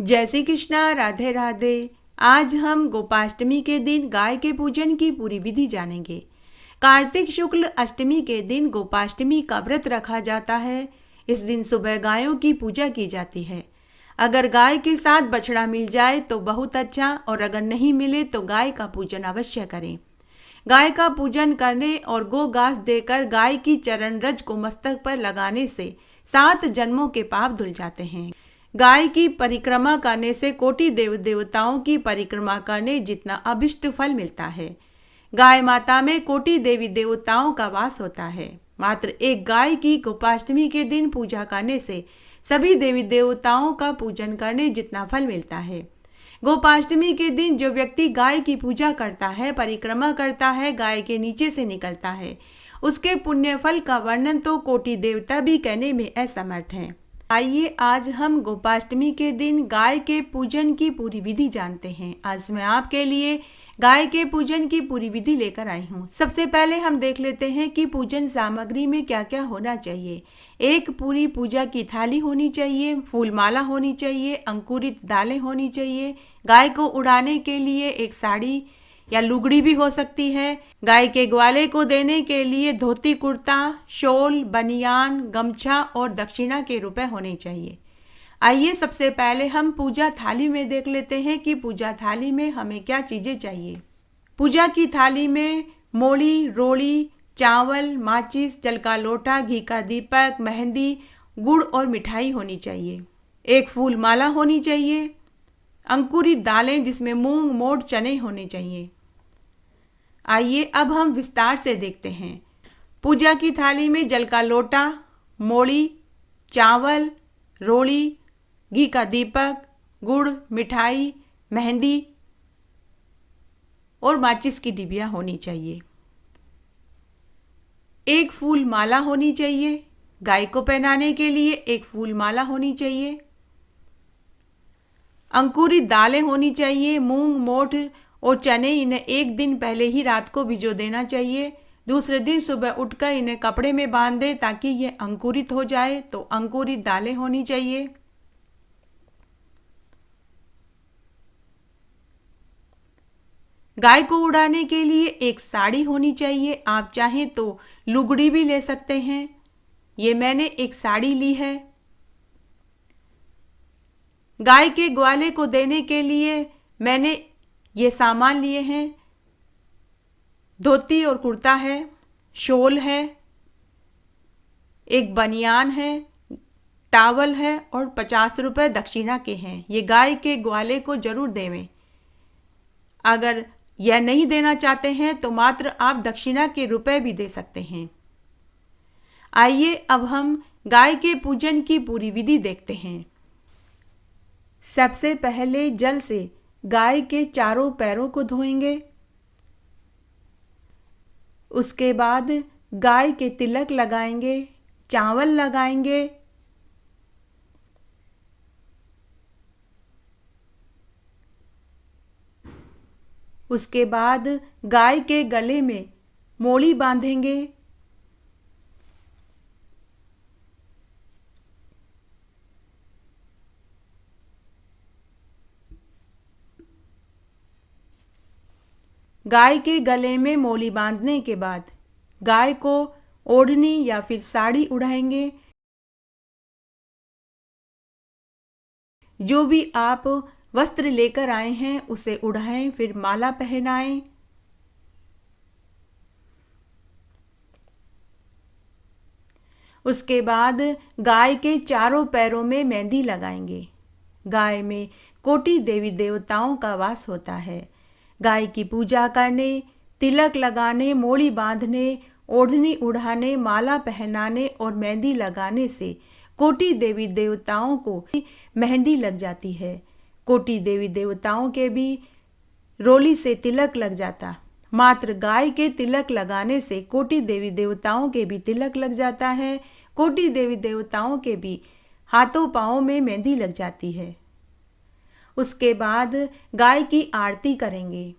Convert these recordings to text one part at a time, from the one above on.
जय श्री कृष्णा, राधे राधे। आज हम गोपाष्टमी के दिन गाय के पूजन की पूरी विधि जानेंगे। कार्तिक शुक्ल अष्टमी के दिन गोपाष्टमी का व्रत रखा जाता है। इस दिन सुबह गायों की पूजा की जाती है। अगर गाय के साथ बछड़ा मिल जाए तो बहुत अच्छा, और अगर नहीं मिले तो गाय का पूजन अवश्य करें। गाय का पूजन करने और गो घास देकर गाय की चरण रज को मस्तक पर लगाने से 7 जन्मों के पाप धुल जाते हैं। गाय की परिक्रमा करने से कोटि देव देवताओं की परिक्रमा करने जितना अभिष्ट फल मिलता है। गाय माता में कोटि देवी देवताओं का वास होता है। मात्र एक गाय की गोपाष्टमी के दिन पूजा करने से सभी देवी देवताओं का पूजन करने जितना फल मिलता है। गोपाष्टमी के दिन जो व्यक्ति गाय की पूजा करता है, परिक्रमा करता है, गाय के नीचे से निकलता है, उसके पुण्य फल का वर्णन तो कोटि देवता भी कहने में असमर्थ हैं। आइए आज हम गोपाष्टमी के दिन गाय के पूजन की पूरी विधि जानते हैं। आज मैं आपके लिए गाय के पूजन की पूरी विधि लेकर आई हूँ। सबसे पहले हम देख लेते हैं कि पूजन सामग्री में क्या क्या होना चाहिए। एक पूरी पूजा की थाली होनी चाहिए, फूल माला होनी चाहिए, अंकुरित दालें होनी चाहिए, गाय को उड़ाने के लिए एक साड़ी या लुगड़ी भी हो सकती है, गाय के ग्वाले को देने के लिए धोती कुर्ता, शॉल, बनियान, गमछा और दक्षिणा के रुपए होने चाहिए। आइए सबसे पहले हम पूजा थाली में देख लेते हैं कि पूजा थाली में हमें क्या चीज़ें चाहिए। पूजा की थाली में मोली, रोली, चावल, माचिस, जल का लोटा, घी का दीपक, मेहंदी, गुड़ और मिठाई होनी चाहिए। एक फूल माला होनी चाहिए, अंकुरित दालें जिसमें मूंग, मोठ, चने होने चाहिए। आइए अब हम विस्तार से देखते हैं। पूजा की थाली में जल का लोटा, मोली, चावल, रोली, घी का दीपक, गुड़, मिठाई, मेहंदी और माचिस की डिबिया होनी चाहिए। एक फूल माला होनी चाहिए, गाय को पहनाने के लिए एक फूल माला होनी चाहिए। अंकुरित दालें होनी चाहिए, मूंग, मोठ और चने। इन्हें एक दिन पहले ही रात को भिगो देना चाहिए। दूसरे दिन सुबह उठकर इन्हें कपड़े में बांध दें ताकि ये अंकुरित हो जाए। तो अंकुरित दालें होनी चाहिए। गाय को उड़ाने के लिए एक साड़ी होनी चाहिए। आप चाहें तो लुगड़ी भी ले सकते हैं। ये मैंने एक साड़ी ली है। गाय के ग्वाले को देने के लिए मैंने ये सामान लिए हैं। धोती और कुर्ता है, शॉल है, एक बनियान है, टावल है और 50 रुपये दक्षिणा के हैं। ये गाय के ग्वाले को जरूर देवें। अगर यह नहीं देना चाहते हैं तो मात्र आप दक्षिणा के रुपए भी दे सकते हैं। आइए अब हम गाय के पूजन की पूरी विधि देखते हैं। सबसे पहले जल से गाय के चारों पैरों को धोएंगे। उसके बाद गाय के तिलक लगाएंगे, चावल लगाएंगे। उसके बाद गाय के गले में मोली बांधेंगे। गाय के गले में मोली बांधने के बाद गाय को ओढ़नी या फिर साड़ी उड़ाएंगे। जो भी आप वस्त्र लेकर आए हैं उसे उड़ाएं, फिर माला पहनाएं। उसके बाद गाय के चारों पैरों में मेहंदी लगाएंगे। गाय में कोटि देवी देवताओं का वास होता है। गाय की पूजा करने, तिलक लगाने, मोली बांधने, ओढ़नी उड़ाने, माला पहनाने और मेहंदी लगाने से कोटि देवी देवताओं को मेहंदी लग जाती है। कोटि देवी देवताओं के भी रोली से तिलक लग जाता। मात्र गाय के तिलक लगाने से कोटि देवी देवताओं के भी तिलक लग जाता है। कोटि देवी देवताओं के भी हाथों पाँवों में मेहंदी लग जाती है। उसके बाद गाय की आरती करेंगे।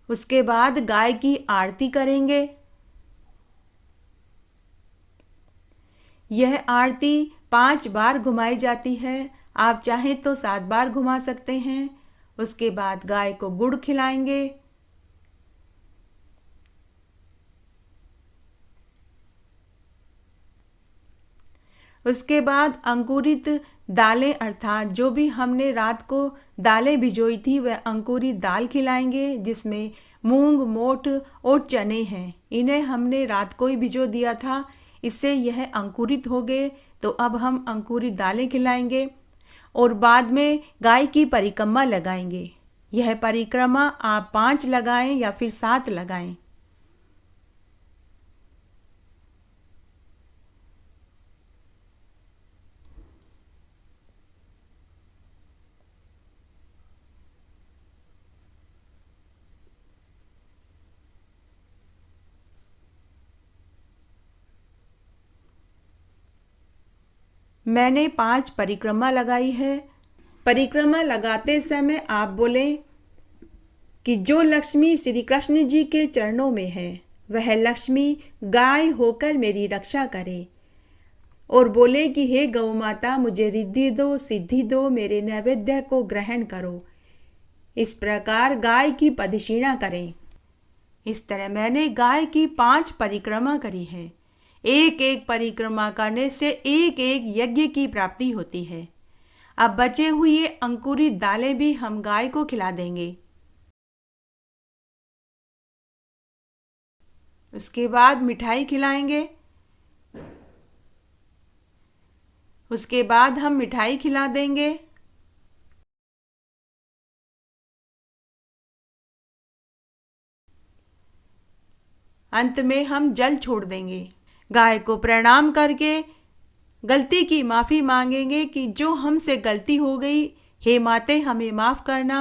उसके बाद गाय की आरती करेंगे। यह आरती 5 बार घुमाई जाती है। आप चाहें तो 7 बार घुमा सकते हैं। उसके बाद गाय को गुड़ खिलाएंगे। उसके बाद अंकुरित दालें अर्थात जो भी हमने रात को दालें भिगोई थी वह अंकुरित दाल खिलाएंगे, जिसमें मूंग, मोठ और चने हैं। इन्हें हमने रात को ही भिगो दिया था, इससे यह अंकुरित हो गए। तो अब हम अंकुरित दालें खिलाएंगे और बाद में गाय की परिक्रमा लगाएंगे। यह परिक्रमा आप 5 लगाएं या फिर 7 लगाएं। मैंने 5 परिक्रमा लगाई है। परिक्रमा लगाते समय आप बोलें कि जो लक्ष्मी श्री कृष्ण जी के चरणों में है वह लक्ष्मी गाय होकर मेरी रक्षा करे, और बोले कि हे गौ माता, मुझे रिद्धि दो, सिद्धि दो, मेरे नैवेद्य को ग्रहण करो। इस प्रकार गाय की प्रदक्षिणा करें। इस तरह मैंने गाय की 5 परिक्रमा करी है। एक एक परिक्रमा करने से एक एक यज्ञ की प्राप्ति होती है। अब बचे हुए अंकुरित दालें भी हम गाय को खिला देंगे। उसके बाद मिठाई खिलाएंगे। उसके बाद हम मिठाई खिला देंगे। अंत में हम जल छोड़ देंगे। गाय को प्रणाम करके गलती की माफ़ी मांगेंगे कि जो हमसे गलती हो गई, हे माते हमें माफ़ करना।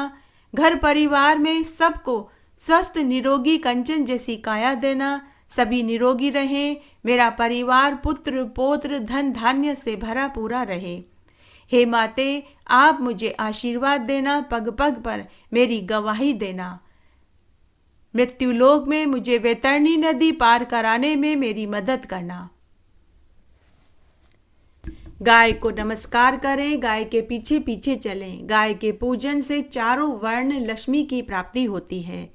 घर परिवार में सबको स्वस्थ निरोगी कंचन जैसी काया देना। सभी निरोगी रहें। मेरा परिवार पुत्र पौत्र धन धान्य से भरा पूरा रहे। हे माते, आप मुझे आशीर्वाद देना, पग पग पर मेरी गवाही देना। मृत्युलोक में मुझे वैतरणी नदी पार कराने में मेरी मदद करना। गाय को नमस्कार करें, गाय के पीछे पीछे चलें। गाय के पूजन से चारों वर्ण लक्ष्मी की प्राप्ति होती है।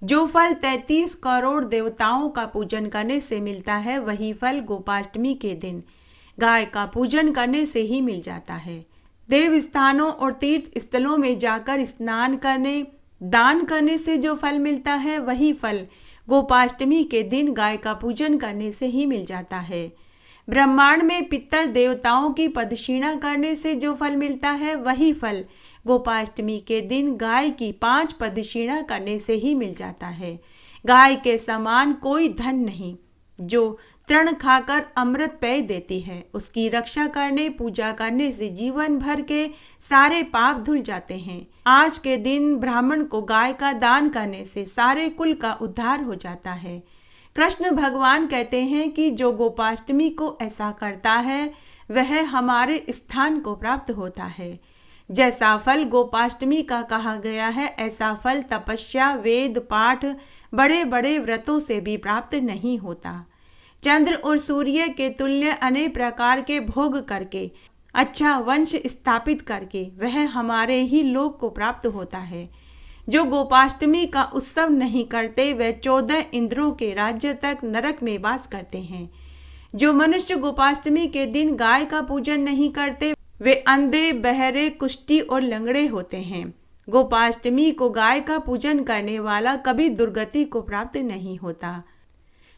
जो फल 33 करोड़ देवताओं का पूजन करने से मिलता है, वही फल गोपाष्टमी के दिन गाय का पूजन करने से ही मिल जाता है। देव स्थानों और तीर्थ स्थलों में जाकर स्नान करने, दान करने से जो फल मिलता है, वही फल गोपाष्टमी के दिन गाय का पूजन करने से ही मिल जाता है। ब्रह्मांड में पितर देवताओं की प्रदक्षिणा करने से जो फल मिलता है, वही फल गोपाष्टमी के दिन गाय की 5 प्रदक्षिणा करने से ही मिल जाता है। गाय के समान कोई धन नहीं जो तृण खाकर अमृत पेय देती है। उसकी रक्षा करने, पूजा करने से जीवन भर के सारे पाप धुल जाते हैं। आज के दिन ब्राह्मण को गाय का दान करने से सारे कुल का उद्धार हो जाता है। कृष्ण भगवान कहते हैं कि जो गोपाष्टमी को ऐसा करता है वह हमारे स्थान को प्राप्त होता है। जैसा फल गोपाष्टमी का कहा गया है, ऐसा फल तपस्या, वेद पाठ, बड़े बड़े व्रतों से भी प्राप्त नहीं होता। चंद्र और सूर्य के तुल्य अनेक प्रकार के भोग करके, अच्छा वंश स्थापित करके वह हमारे ही लोक को प्राप्त होता है। जो गोपाष्टमी का उत्सव नहीं करते वे 14 इंद्रों के राज्य तक नरक में वास करते हैं। जो मनुष्य गोपाष्टमी के दिन गाय का पूजन नहीं करते वे अंधे, बहरे, कुष्ठी और लंगड़े होते हैं। गोपाष्टमी को गाय का पूजन करने वाला कभी दुर्गति को प्राप्त नहीं होता।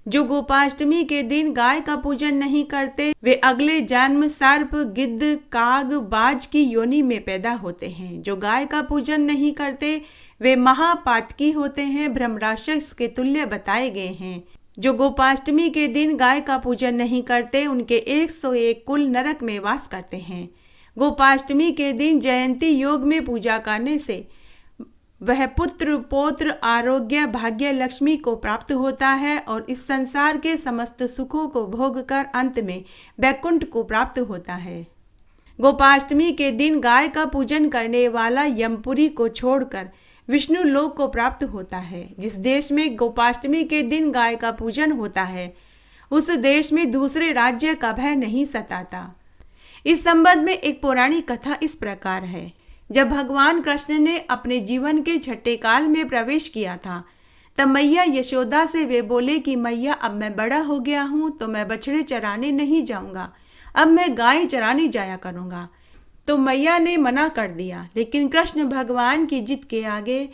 जो गोपाष्टमी के दिन गाय का पूजन नहीं करते वे अगले जन्म सर्प, गिद्ध, काग, बाज की योनि में पैदा होते हैं। जो गाय का पूजन नहीं करते वे महापातकी होते हैं, ब्रह्मराक्षस के तुल्य बताए गए हैं। जो गोपाष्टमी के दिन गाय का पूजन नहीं करते उनके 101 कुल नरक में वास करते हैं। गोपाष्टमी के दिन जयंती योग में पूजा करने से वह पुत्र, पौत्र, आरोग्य, भाग्य, लक्ष्मी को प्राप्त होता है और इस संसार के समस्त सुखों को भोग कर अंत में वैकुंठ को प्राप्त होता है। गोपाष्टमी के दिन गाय का पूजन करने वाला यमपुरी को छोड़कर विष्णु लोक को प्राप्त होता है। जिस देश में गोपाष्टमी के दिन गाय का पूजन होता है उस देश में दूसरे राज्य का भय नहीं सताता। इस संबंध में एक पौराणिक कथा इस प्रकार है। जब भगवान कृष्ण ने अपने जीवन के छठे काल में प्रवेश किया था, तब मैया यशोदा से वे बोले कि मैया, अब मैं बड़ा हो गया हूँ तो मैं बछड़े चराने नहीं जाऊँगा, अब मैं गाय चराने जाया करूँगा। तो मैया ने मना कर दिया, लेकिन कृष्ण भगवान की जिद के आगे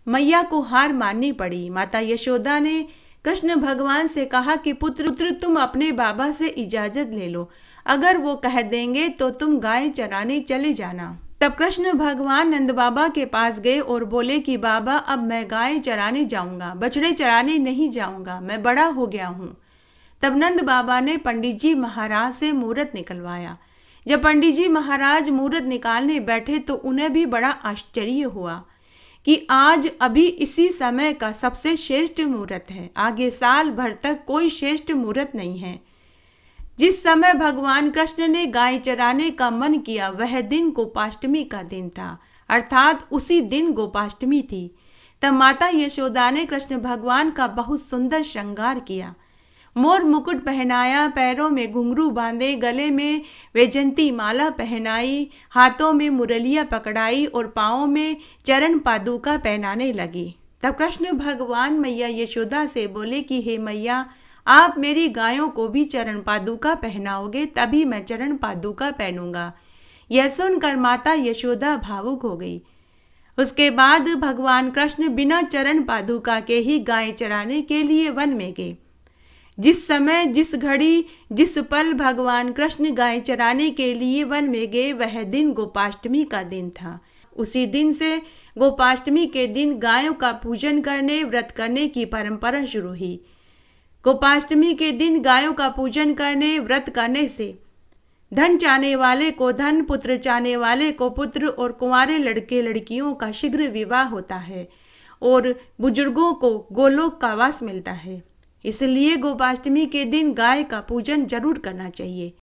मैया को हार माननी पड़ी। माता यशोदा ने कृष्ण भगवान से कहा कि पुत्र, तुम अपने बाबा से इजाज़त ले लो, अगर वो कह देंगे तो तुम गाय चराने चले जाना। तब कृष्ण भगवान नंद बाबा के पास गए और बोले कि बाबा, अब मैं गाय चराने जाऊंगा, बछड़े चराने नहीं जाऊंगा, मैं बड़ा हो गया हूँ। तब नंद बाबा ने पंडित जी महाराज से मूर्त निकलवाया। जब पंडित जी महाराज मूर्त निकालने बैठे तो उन्हें भी बड़ा आश्चर्य हुआ कि आज अभी इसी समय का सबसे श्रेष्ठ मुहूर्त है, आगे साल भर तक कोई श्रेष्ठ मुहूर्त नहीं है। जिस समय भगवान कृष्ण ने गाय चराने का मन किया वह दिन गोपाष्टमी का दिन था, अर्थात उसी दिन गोपाष्टमी थी। तब माता यशोदा ने कृष्ण भगवान का बहुत सुंदर श्रृंगार किया, मोर मुकुट पहनाया, पैरों में घुंघरू बांधे, गले में वैजंती माला पहनाई, हाथों में मुरलियां पकड़ाई और पाँवों में चरण पादुका पहनाने लगी। तब कृष्ण भगवान मैया यशोदा से बोले कि हे मैया, आप मेरी गायों को भी चरण पादुका पहनाओगे तभी मैं चरण पादुका पहनूंगा। यह सुनकर माता यशोदा भावुक हो गई। उसके बाद भगवान कृष्ण बिना चरण पादुका के ही गाय चराने के लिए वन में गए। जिस समय, जिस घड़ी, जिस पल भगवान कृष्ण गाय चराने के लिए वन में गए वह दिन गोपाष्टमी का दिन था। उसी दिन से गोपाष्टमी के दिन गायों का पूजन करने, व्रत करने की परंपरा शुरू हुई। गोपाष्टमी के दिन गायों का पूजन करने, व्रत करने से धन चाहने वाले को धन, पुत्र चाहने वाले को पुत्र और कुंवारे लड़के लड़कियों का शीघ्र विवाह होता है और बुजुर्गों को गोलोक का वास मिलता है। इसलिए गोपाष्टमी के दिन गाय का पूजन जरूर करना चाहिए।